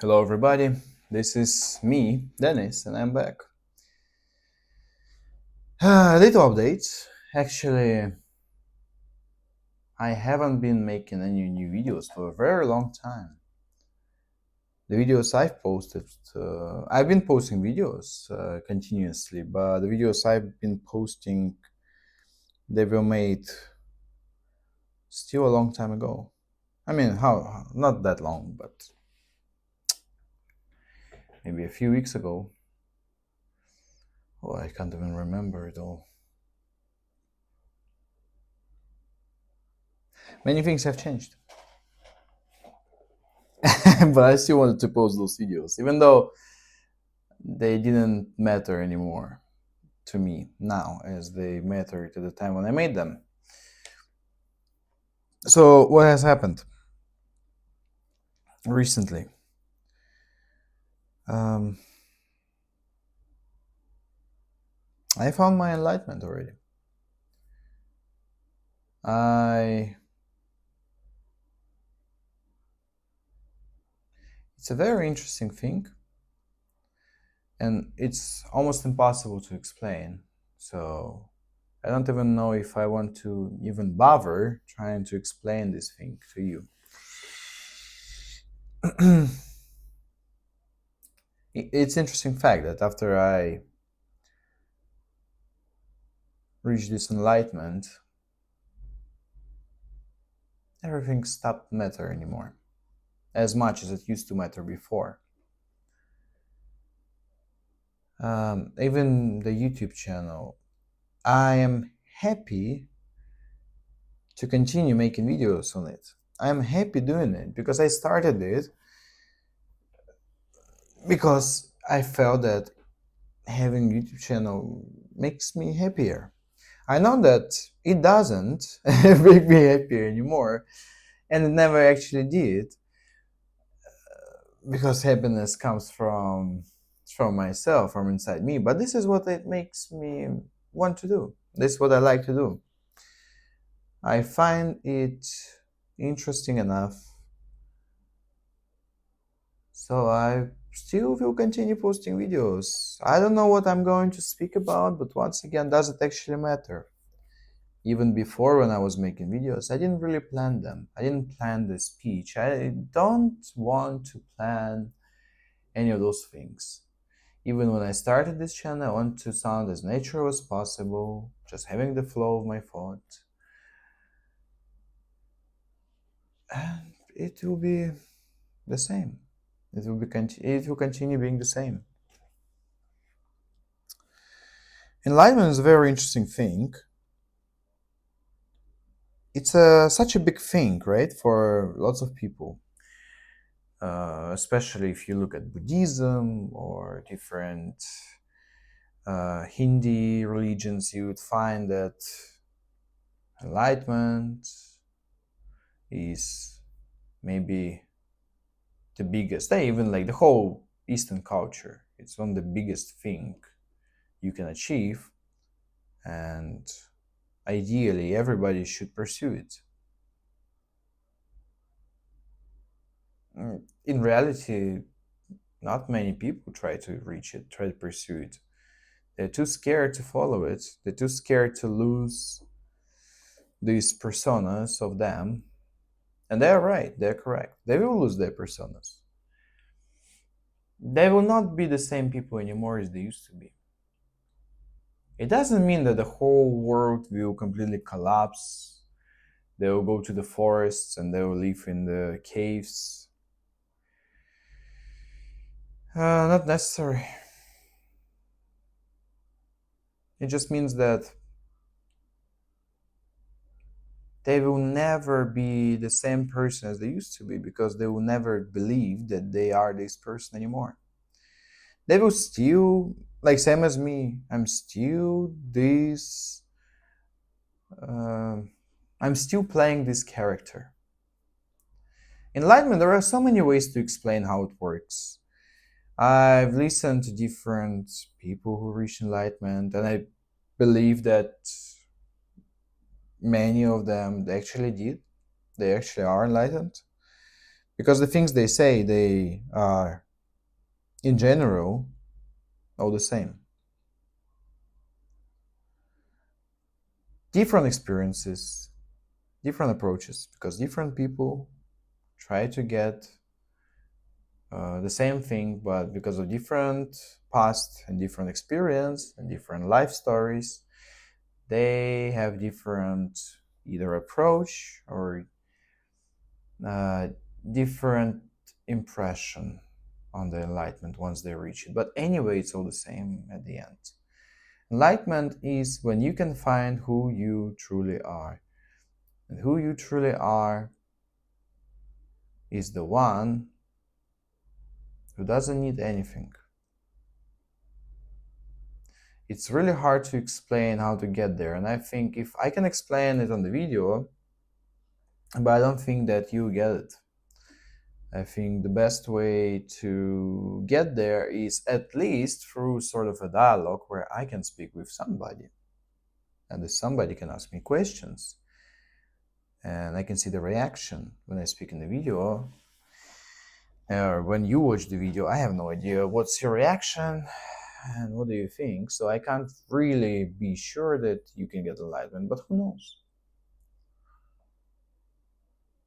Hello, everybody. This is me, Dennis, and I'm back. Little updates. Actually, I haven't been making any new videos for a very long time. The videos I've posted, I've been posting videos continuously, but the videos I've been posting, they were made still a long time ago. I mean, how? Not that long, but maybe a few weeks ago. Oh, I can't even remember it all. Many things have changed. But I still wanted to post those videos, even though they didn't matter anymore to me now as they mattered at the time when I made them. So, what has happened recently? Um, I found my enlightenment already. I It's a very interesting thing, and it's almost impossible to explain. So I don't even know if I want to even bother trying to explain this thing to you. It's interesting fact that after I reached this enlightenment, everything stopped matter anymore, as much as it used to matter before. Even the YouTube channel, I am happy to continue making videos on it. I'm happy doing it because I started it because I felt that having YouTube channel makes me happier. I know that it doesn't make me happier anymore, and it never actually did, because happiness comes from myself, from inside me. But this is what it makes me want to do. This is what I like to do. I find it interesting enough, so I still will continue posting videos. I don't know what I'm going to speak about, but once again, does it actually matter? Even before, when I was making videos, I didn't really plan them. I didn't plan the speech. I don't want to plan any of those things. Even when I started this channel, I want to sound as natural as possible, just having the flow of my thought. And it will be the same. It will continue being the same. Enlightenment is a very interesting thing. It's such a big thing, right, for lots of people. Especially if you look at Buddhism or different Hindi religions, you would find that enlightenment is maybe the biggest. They even like the whole Eastern culture. It's one of the biggest thing you can achieve, and ideally everybody should pursue it. In reality, not many people try to reach it, try to pursue it. They're too scared to follow it. They're too scared to lose these personas of them. And they're right, they're correct. They will lose their personas. They will not be the same people anymore as they used to be. It doesn't mean that the whole world will completely collapse. They will go to the forests and they will live in the caves. Not necessary. It just means that they will never be the same person as they used to be, because they will never believe that they are this person anymore. They will still, like same as me, I'm still this, uh, I'm still playing this character. Enlightenment, there are so many ways to explain how it works. I've listened to different people who reach enlightenment, and I believe that many of them actually did. They actually are enlightened, because the things they say, they are in general all the same. Different experiences, different approaches, because different people try to get the same thing, but because of different past and different experience and different life stories, they have different either approach or uh, different impression on the enlightenment once they reach it. But anyway, it's all the same at the end. Enlightenment is when you can find who you truly are. And who you truly are is the one who doesn't need anything. It's really hard to explain how to get there, and I think if I can explain it on the video, but I don't think that you get it. I think the best way to get there is at least through sort of a dialogue where I can speak with somebody, and this somebody can ask me questions, and I can see the reaction when I speak in the video, or when you watch the video. I have no idea what's your reaction and what do you think, so I can't really be sure that you can get enlightenment, but who knows.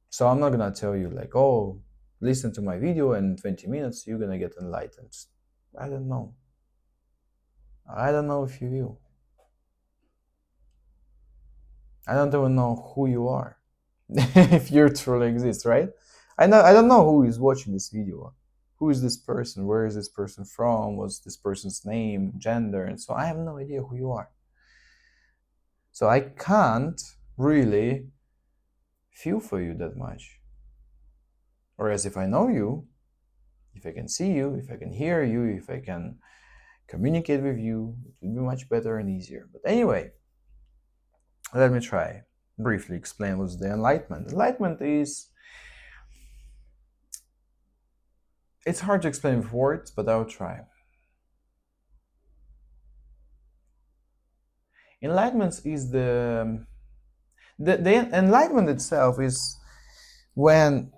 So I'm not gonna tell you like, oh, listen to my video and in 20 minutes you're gonna get enlightened. I don't know. I don't know if you will. I don't even know who you are. If you truly exist, right? I don't know who is watching this video. Who is this person? Where is this person from? What's this person's name, gender, and so I have no idea who you are. So I can't really feel for you that much. Whereas if I know you, if I can see you, if I can hear you, if I can communicate with you, it will be much better and easier. But anyway, let me try briefly explain what's the enlightenment. Enlightenment is, it's hard to explain with words, but I'll try. Enlightenment is the enlightenment itself is when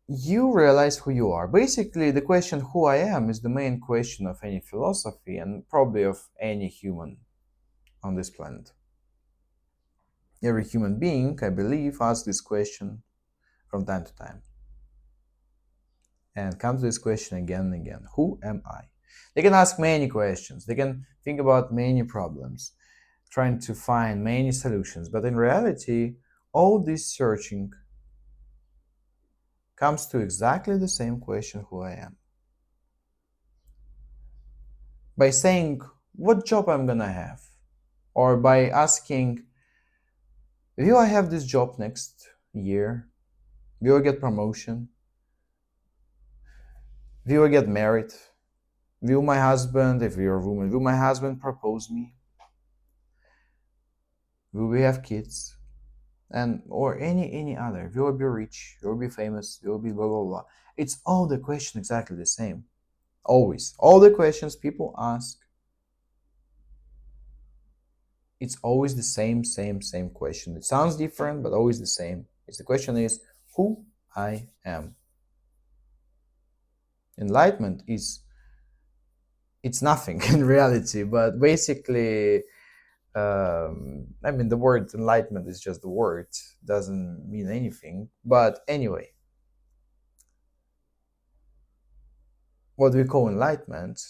you realize who you are. Basically, the question who I am is the main question of any philosophy and probably of any human on this planet. Every human being, I believe, asks this question from time to time and come to this question again and again. Who am I? They can ask many questions. They can think about many problems, trying to find many solutions. But in reality, all this searching comes to exactly the same question, who I am. By saying what job I'm gonna have, or by asking, will I have this job next year? Will I get promotion? Will I get married? Will my husband, if you're a woman, will my husband propose me? Will we have kids? And or any other. Will I be rich? Will I be famous? Will I be blah blah blah? It's all the question exactly the same. Always. All the questions people ask, it's always the same question. It sounds different, but always the same. It's the question is who I am. Enlightenment is, it's nothing in reality, but basically, I mean, the word enlightenment is just the word, doesn't mean anything. But anyway, what we call enlightenment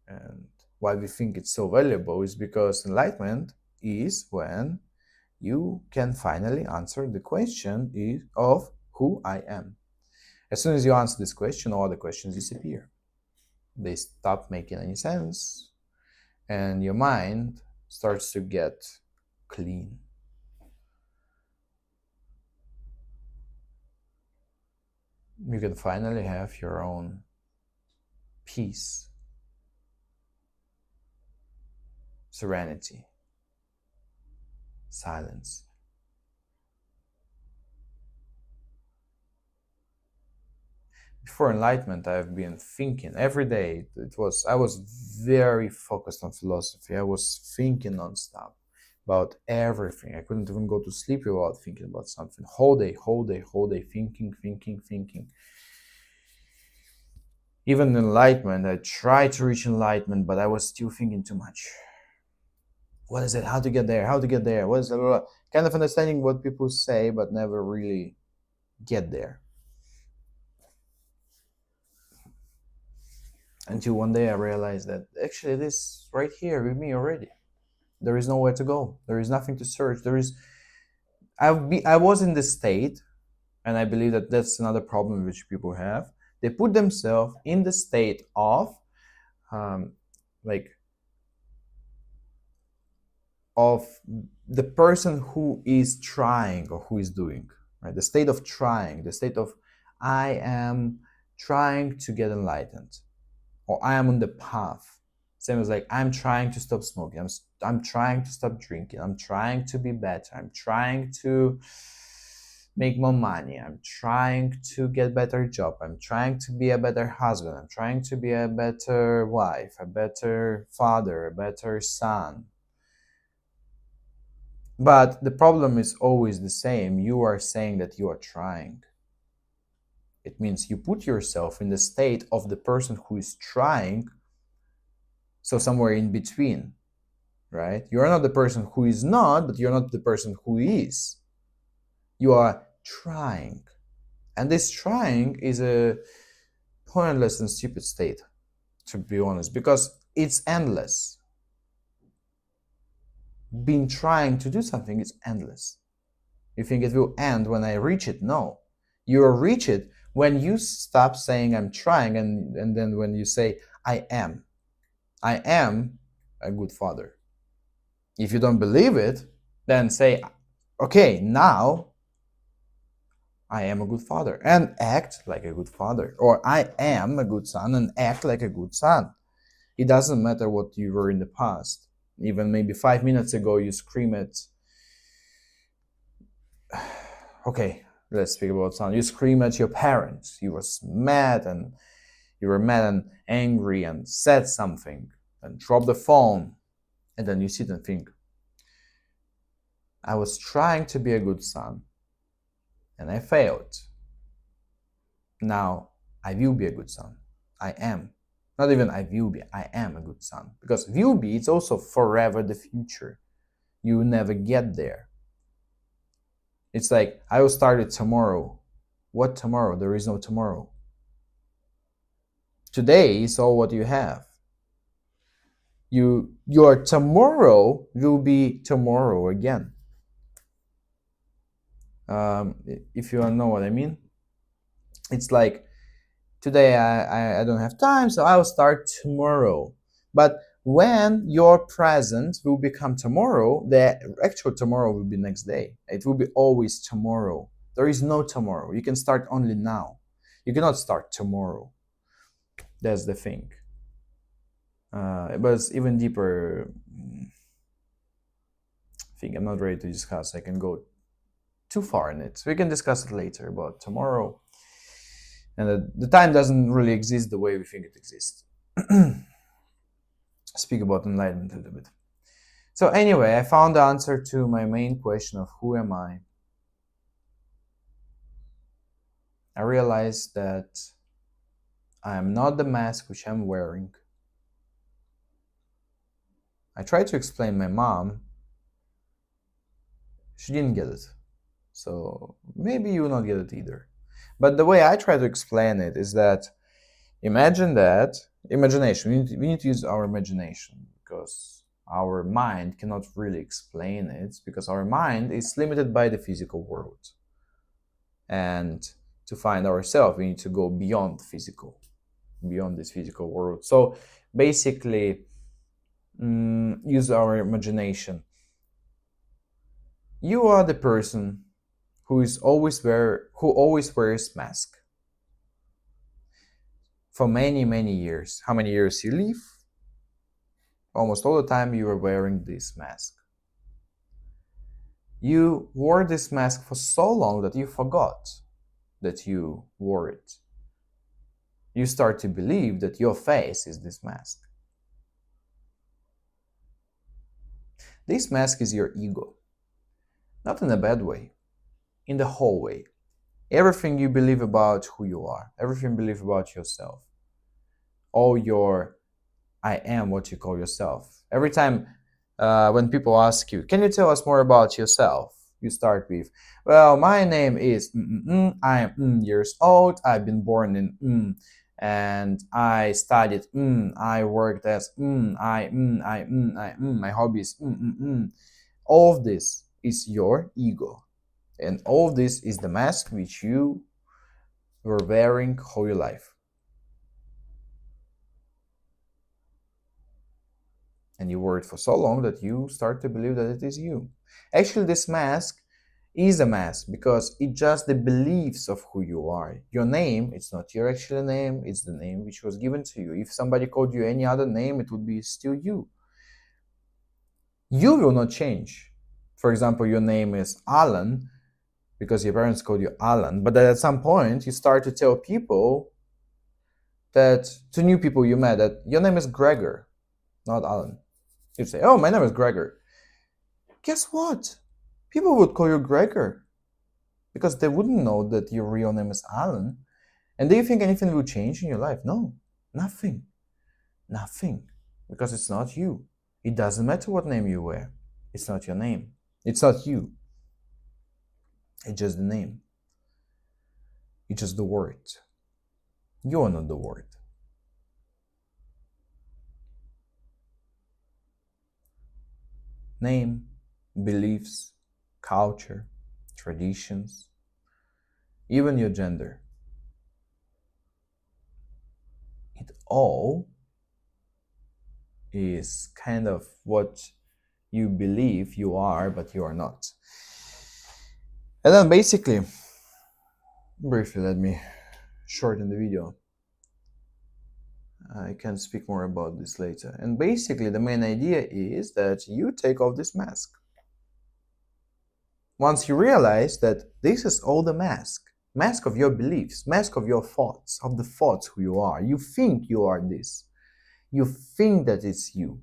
and why we think it's so valuable is because enlightenment is when you can finally answer the question of who I am. As soon as you answer this question, all the questions disappear. They stop making any sense, and your mind starts to get clean. You can finally have your own peace, serenity, silence. Before enlightenment, I've been thinking every day. I was very focused on philosophy. I was thinking nonstop about everything. I couldn't even go to sleep without thinking about something. Whole day, thinking. Even enlightenment, I tried to reach enlightenment, but I was still thinking too much. What is it? How to get there? How to get there? What is it? Kind of understanding what people say, but never really get there. Until one day I realized that actually it is right here with me already. There is nowhere to go. There is nothing to search. I was in this state, and I believe that that's another problem which people have. They put themselves in the state of um, like of the person who is trying or who is doing, right? The state of trying, the state of I am trying to get enlightened, or I am on the path. Same as like I'm trying to stop smoking. I'm trying to stop drinking. I'm trying to be better. I'm trying to make more money. I'm trying to get better job. I'm trying to be a better husband. I'm trying to be a better wife, a better father, a better son. But the problem is always the same. You are saying that you are trying. It means you put yourself in the state of the person who is trying, so somewhere in between, right? You're not the person who is not, but you're not the person who is. You are trying. And this trying is a pointless and stupid state, to be honest, because it's endless. Being trying to do something is endless. You think it will end when I reach it? No. You'll reach it when you stop saying I'm trying, and then when you say I am. I am a good father. If you don't believe it, then say, okay, now I am a good father, and act like a good father. Or I am a good son and act like a good son. It doesn't matter what you were in the past. Even maybe 5 minutes ago you scream at okay, let's speak about son. You scream at your parents. You were mad and angry and said something and dropped the phone, and then you sit and think, I was trying to be a good son and I failed. Now I will be a good son. I am. Not even I will be, I am a good son. Because will be, it's also forever the future. You will never get there. It's like, I will start it tomorrow. What tomorrow? There is no tomorrow. Today is all what you have. Your tomorrow will be tomorrow again. If you don't know what I mean, it's like today I don't have time, so I'll start tomorrow. But when your present will become tomorrow, the actual tomorrow will be next day. It will be always tomorrow. There is no tomorrow. You can start only now. You cannot start tomorrow. That's the thing. But it's even deeper thing. I'm not ready to discuss. I can go too far in it. So we can discuss it later about tomorrow. And the time doesn't really exist the way we think it exists. Speak about enlightenment a little bit. So anyway, I found the answer to my main question of who am I. I realized that I am not the mask which I'm wearing. I tried to explain my mom. She didn't get it. So maybe you will not get it either. But the way I try to explain it is that imagination, we need to use our imagination, because our mind cannot really explain it, because our mind is limited by the physical world. And to find ourselves, we need to go beyond this physical world. So basically, use our imagination. You are the person who always wears mask for many years. How many years you live? Almost all the time you are wearing this mask. You wore this mask for so long that you forgot that you wore it. You start to believe that your face is this mask. This mask is your ego. Not in a bad way, in the whole way. Everything you believe about who you are, everything you believe about yourself, all your I am what you call yourself. Every time when people ask you, can you tell us more about yourself? You start with, well, my name is I am years old. I've been born in and I studied I worked as my hobbies All of this is your ego, and all of this is the mask which you were wearing all your life. And you wore it for so long that you start to believe that it is you. Actually, this mask is a mask because it's just the beliefs of who you are. Your name, it's not your actual name, it's the name which was given to you. If somebody called you any other name, it would be still you. You will not change. For example, your name is Alan because your parents called you Alan, but then at some point you start to tell people that, to new people you met, that your name is Gregor, not Alan. You'd say, oh, my name is Gregor. Guess what? People would call you Gregor because they wouldn't know that your real name is Alan. And do you think anything will change in your life? No, nothing. Nothing. Because it's not you. It doesn't matter what name you wear. It's not your name. It's not you. It's just the name. It's just the word. You are not the word. Name, beliefs, culture, traditions, even your gender. It all is kind of what you believe you are, but you are not. And then basically, briefly, let me shorten the video. I can speak more about this later. And basically, the main idea is that you take off this mask. Once you realize that this is all the mask of your beliefs, mask of your thoughts, of the thoughts who you are. You think you are this. You think that it's you.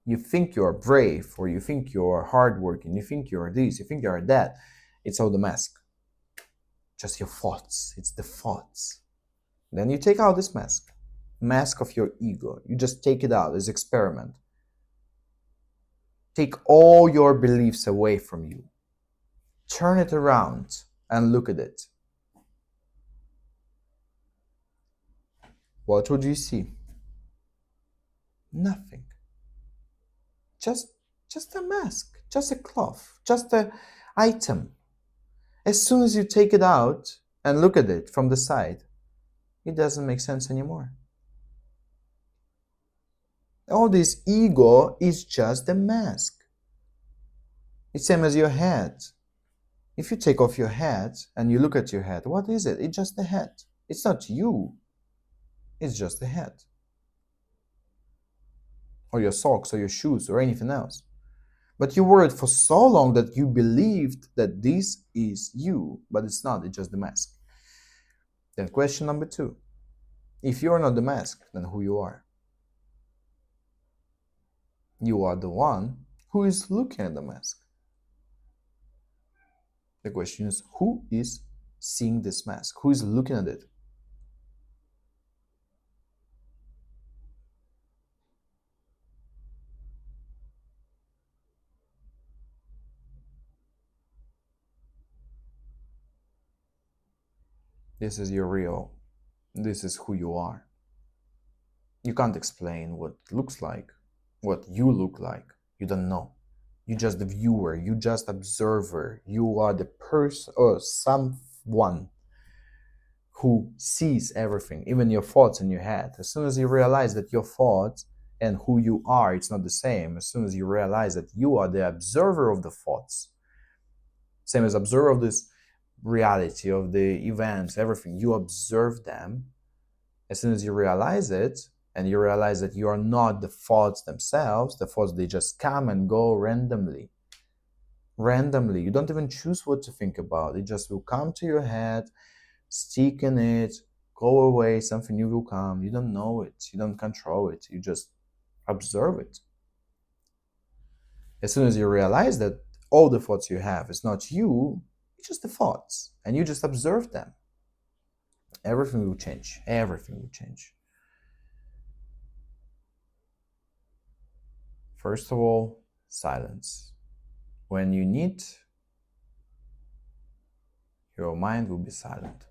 You think you're brave, or you think you're hardworking, you think you're this, you think you're that. It's all the mask. Just your thoughts. It's the thoughts. Then you take out this mask of your ego. You just take it out as experiment. Take all your beliefs away from you. Turn it around and look at it. What would you see? Nothing. Just a mask, just a cloth, just an item. As soon as you take it out and look at it from the side, it doesn't make sense anymore. All this ego is just a mask. It's same as your head. If you take off your head and you look at your head, what is it? It's just the head. It's not you. It's just the head. Or your socks or your shoes or anything else. But you wore it for so long that you believed that this is you, but it's not, it's just the mask. Then question number 2. If you're not the mask, then who you are? You are the one who is looking at the mask. The question is, who is seeing this mask? Who is looking at it? This is your real. This is who you are. You can't explain what it looks like, what you look like. You don't know. You're just the viewer. You're just observer. You are the person or someone who sees everything, even your thoughts in your head. As soon as you realize that your thoughts and who you are, it's not the same. As soon as you realize that you are the observer of the thoughts, same as observer of this reality, of the events, everything, you observe them. As soon as you realize it, and you realize that you are not the thoughts themselves, the thoughts, they just come and go randomly. Randomly. You don't even choose what to think about. It just will come to your head, stick in it, go away, something new will come. You don't know it. You don't control it. You just observe it. As soon as you realize that all the thoughts you have is not you, it's just the thoughts, and you just observe them. Everything will change. Everything will change. First of all, silence. When you need, your mind will be silent.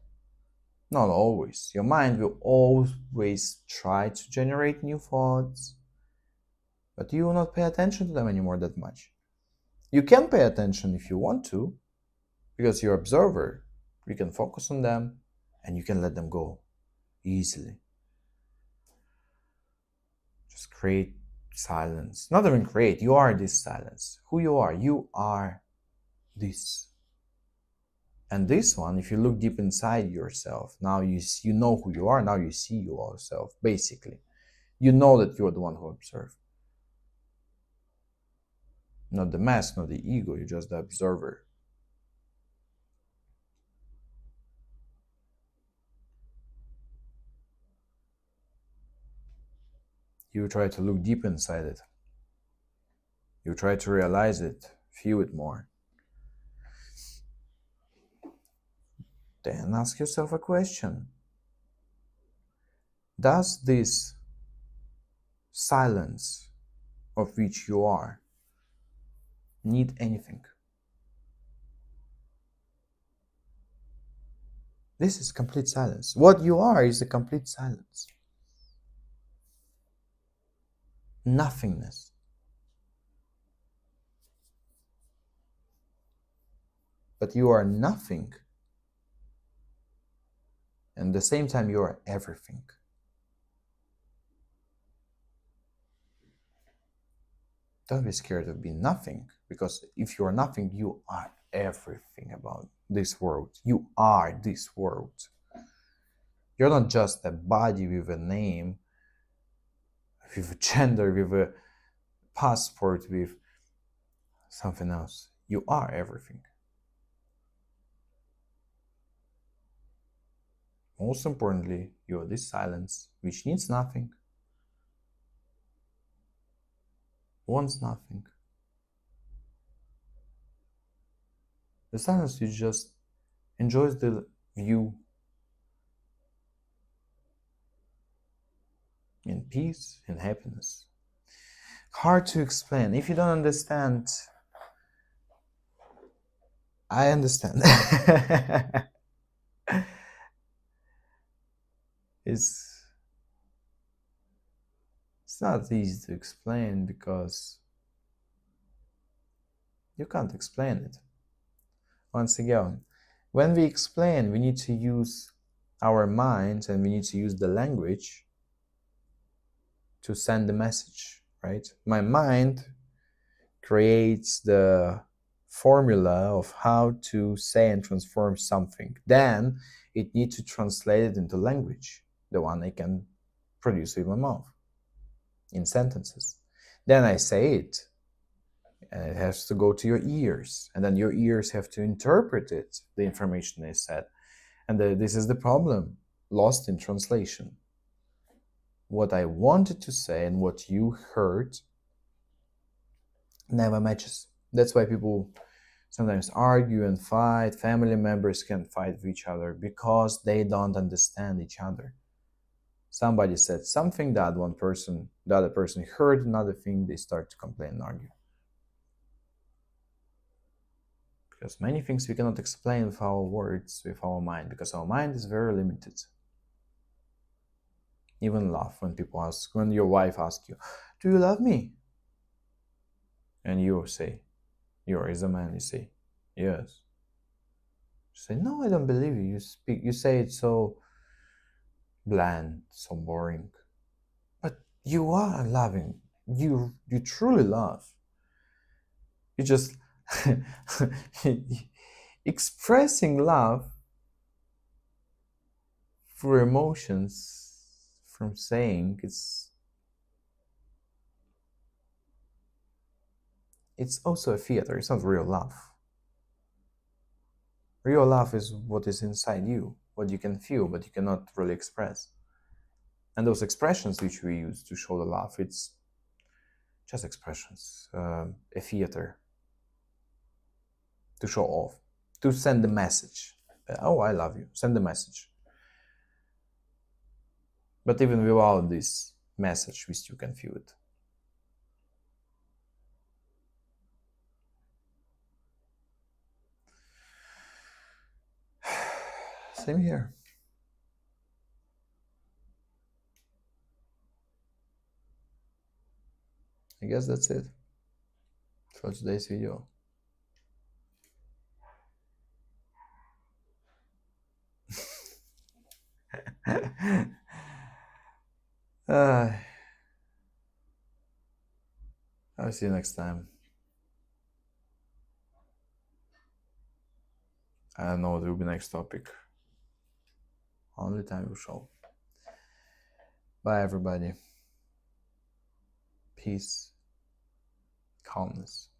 Not always. Your mind will always try to generate new thoughts, but you will not pay attention to them anymore that much. You can pay attention if you want to, because you're observer. You can focus on them and you can let them go easily. Just create silence. Not even create, you are this silence. Who you are this. And this one, if you look deep inside yourself, now you know who you are, now you see yourself, basically. You know that you're the one who observes. Not the mask, not the ego, you're just the observer. You try to look deep inside it. You try to realize it, feel it more. Then ask yourself a question. Does this silence of which you are need anything? This is complete silence. What you are is a complete silence. Nothingness. But you are nothing. And at the same time, you are everything. Don't be scared of being nothing, because if you are nothing, you are everything about this world. You are this world. You're not just a body with a name, with a gender, with a passport, with something else. You are everything. Most importantly, you are this silence, which needs nothing, wants nothing. The silence which just enjoys the view in peace and happiness. Hard to explain. If you don't understand, I understand. it's not easy to explain because you can't explain it. Once again, when we explain, we need to use our minds and we need to use the language to send the message, right? My mind creates the formula of how to say and transform something. Then it needs to translate it into language, the one I can produce with my mouth in sentences. Then I say it, and it has to go to your ears, and then your ears have to interpret it, the information I said. And this is the problem, lost in translation. What I wanted to say and what you heard never matches. That's why people sometimes argue and fight. Family members can fight with each other because they don't understand each other. Somebody said something, the other person heard another thing, they start to complain and argue. Because many things we cannot explain with our words, with our mind, because our mind is very limited. Even love, when your wife asks you, do you love me? And you say, you as a man, you say, yes. You say, no, I don't believe you. You say it so bland, so boring. But you are loving. You truly love. You just expressing love through emotions, from saying it's also a theater. It's not real love. Real love is what is inside you, what you can feel, but you cannot really express. And those expressions which we use to show the love, it's just expressions, a theater to show off, to send the message. Oh, I love you. Send the message. But even without this message, we still can feel it. Same here. I guess that's it for today's video. uh, I'll see you next time. I don't know what will be next topic. Only time will show. Bye, everybody. Peace, calmness.